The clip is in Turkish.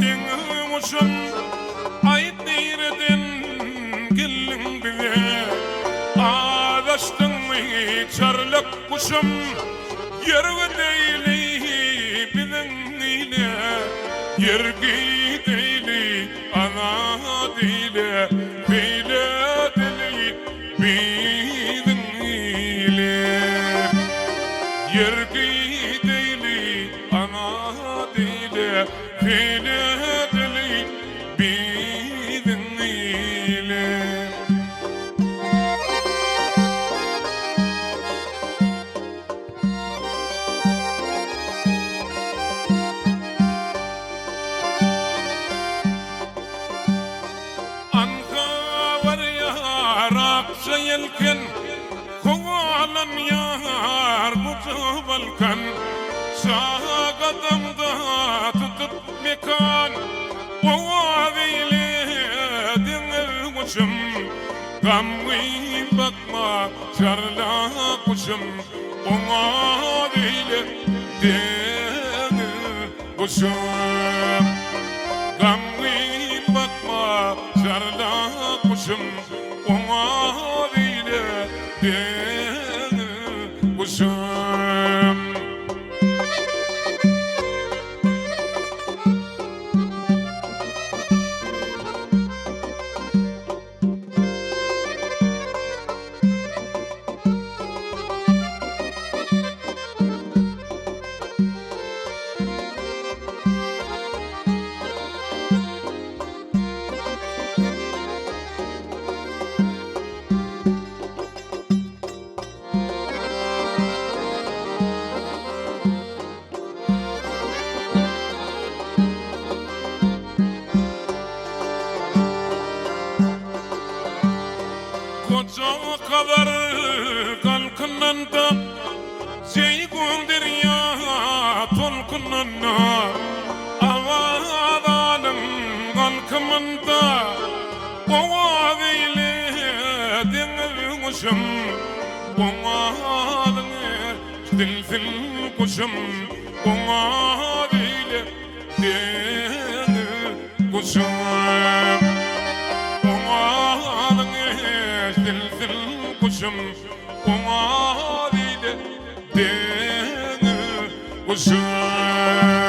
Denguşum ayt nereden gelin bize ağaçtın mı çarlık kuşum yerge deyli bilin ile yergi deyli ana deyli beyle deyli bilin ile yergi deyli ana deyli beyle deyli bilin ile. Yelken kovalan yar mutubalkan şagadamda tutup mekan ovavile denir kuşum gamgin bakma çarla kuşum ovavile denir kuşum gamgin bakma çarla kuşum ona bile denir kuşum. Koca kadar kalkınanda Ceygun derya tolkunanda Avadanın kalkımında Ova beyle denir kuşum Ova denir dilfil kuşum Ova beyle denir kuşum kuşum ona bile denir kuşum.